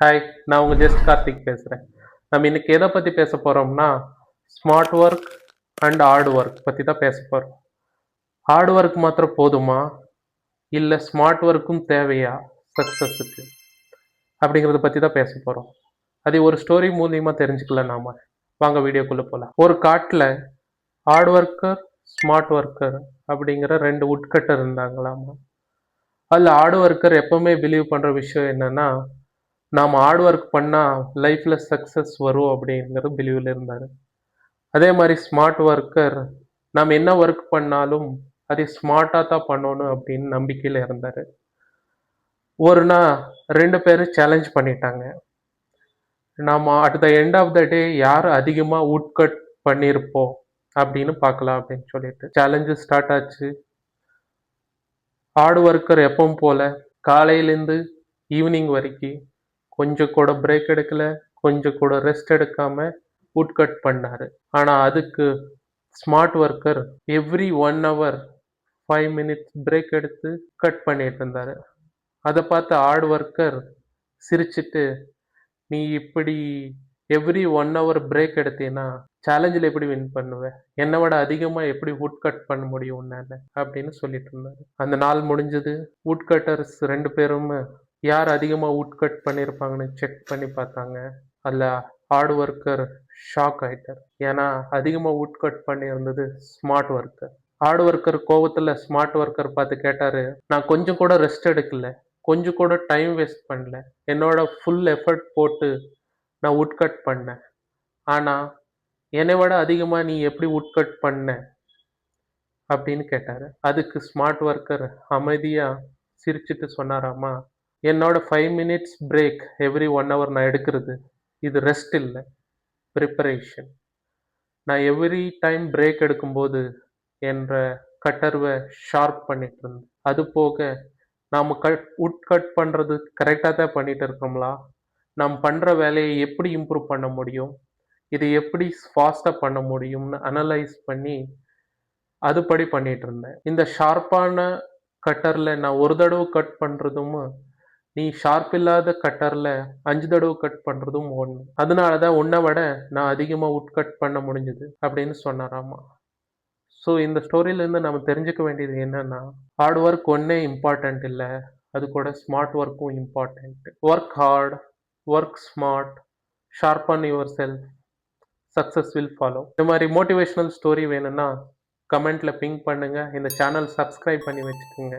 Hi, நான் உங்க just Karthik பேசுறேன். நம்ம இன்னைக்கு எதை பத்தி பேச போறோம்னா, smart work and hard work பத்தி தான் பேச போறோம். ஹார்ட் ஒர்க் மாத்திரம் போதுமா? இல்ல ஸ்மார்ட் ஒர்க்கும் தேவையா சக்சஸுக்கு? அப்படிங்கிறத பத்தி தான் பேச போறோம். அதை ஒரு ஸ்டோரி மூலியமா தெரிஞ்சுக்கலாம் நாம. வாங்க வீடியோக்குள்ள போலாம். ஒரு காட்டுல ஹார்ட் ஒர்க்கர், ஸ்மார்ட் ஒர்க்கர் அப்படிங்கிற 2 உட்கட்டர் இருந்தாங்களாமா. அதுல ஹார்ட் ஒர்க்கர் எப்பவுமே பிலீவ் பண்ற விஷயம் என்னன்னா, நாம ஹார்ட் ஒர்க் பண்ணா லைஃப்ல சக்சஸ் வரும் அப்படிங்கிற பிலீவ்ல இருந்தாரு. அதே மாதிரி ஸ்மார்ட் ஒர்க்கர் நாம் என்ன ஒர்க் பண்ணாலும் அதை ஸ்மார்ட்டா தான் பண்ணணும் அப்படின்னு நம்பிக்கையில இருந்தாரு. ஒரு நாள் 2 பேரும் சேலஞ்ச் பண்ணிட்டாங்க. நாம at the end of the day யார் அதிகமா உட்கட் பண்ணியிருப்போம் அப்படின்னு பார்க்கலாம் அப்படின்னு சொல்லிட்டு சேலஞ்சு ஸ்டார்ட் ஆச்சு. ஹார்ட் ஒர்க்கர் எப்பவும் போல காலையிலேருந்து ஈவினிங் வரைக்கும் கொஞ்சம் கூட பிரேக் எடுக்கல, கொஞ்சம் கூட ரெஸ்ட் எடுக்காம கட் பண்ணாரு. ஆனா அதுக்கு smart worker every 1 hour 5 minutes break எடுத்து கட் பண்ணிட்டு இருந்தாரு. அதை பார்த்து ஹார்ட் ஒர்க்கர் சிரிச்சிட்டு, நீ இப்படி எவ்ரி 1 ஹவர் பிரேக் எடுத்தீன்னா சேலஞ்சில் எப்படி வின் பண்ணுவ? என்னை விட அதிகமா எப்படி கட் பண்ண முடியும் உன்னால அப்படின்னு சொல்லிட்டு இருந்தாரு. அந்த நாள் முடிஞ்சது. கட்டர்ஸ் 2 பேரும் யார் அதிகமா கட் பண்ணியிருப்பாங்கன்னு செக் பண்ணி பார்த்தாங்க. அதில் ஹார்ட் ஒர்க்கர் ஷாக் ஆயிட்டார். ஏன்னா அதிகமா கட் பண்ணியிருந்தது ஸ்மார்ட் ஒர்க்கர். ஹார்ட் ஒர்க்கர் கோவத்துல ஸ்மார்ட் ஒர்க்கர் பார்த்து கேட்டாரு, நான் கொஞ்சம் கூட ரெஸ்ட் எடுக்கல, கொஞ்சம் கூட டைம் வேஸ்ட் பண்ணல, என்னோட ஃபுல் எஃபர்ட் போட்டு நான் கட் பண்ணேன். ஆனா என்னை விட அதிகமா நீ எப்படி கட் பண்ண அப்படின்னு கேட்டாரு. அதுக்கு ஸ்மார்ட் ஒர்க்கர் அமைதியா சிரிச்சிட்டு சொன்னாராமா, என்னோட 5 மினிட்ஸ் பிரேக் எவ்ரி 1 ஹவர் நான் எடுக்கிறது இது ரெஸ்ட் இல்லை, ப்ரிப்பரேஷன். நான் எவ்ரி டைம் பிரேக் எடுக்கும்போது என்ற கட்டர்வை ஷார்ப் பண்ணிட்டு இருந்தேன். அது போக நாம் கட் பண்ணுறது கரெக்டாக தான் பண்ணிட்டு இருக்கோம்களா, நாம் பண்ணுற வேலையை எப்படி இம்ப்ரூவ் பண்ண முடியும், இதை எப்படி ஃபாஸ்ட்டாக பண்ண முடியும்னு அனலைஸ் பண்ணி அதுபடி பண்ணிட்டு இருந்தேன். இந்த ஷார்ப்பான கட்டரில் நான் ஒரு தடவை கட் பண்ணுறதும், நீ ஷார்ப் இல்லாத கட்டரில் 5 தடவை கட் பண்ணுறதும் ஒன்று. அதனால தான் உன்னை விட நான் அதிகமாக கட் பண்ண முடிஞ்சது அப்படின்னு சொன்னாராமா. ஸோ இந்த ஸ்டோரியிலேருந்து நம்ம தெரிஞ்சுக்க வேண்டியது என்னன்னா, ஹார்ட் ஒர்க் ஒன்றே இம்பார்ட்டண்ட் இல்லை, அது கூட ஸ்மார்ட் ஒர்க்கும் important. Work hard, work smart, sharpen your self, success will follow. இந்த மாதிரி மோட்டிவேஷனல் ஸ்டோரி வேணும்னா கமெண்ட்ல பிங் பண்ணுங்க. இந்த சேனல் சப்ஸ்கிரைப் பண்ணி வச்சுக்கோங்க.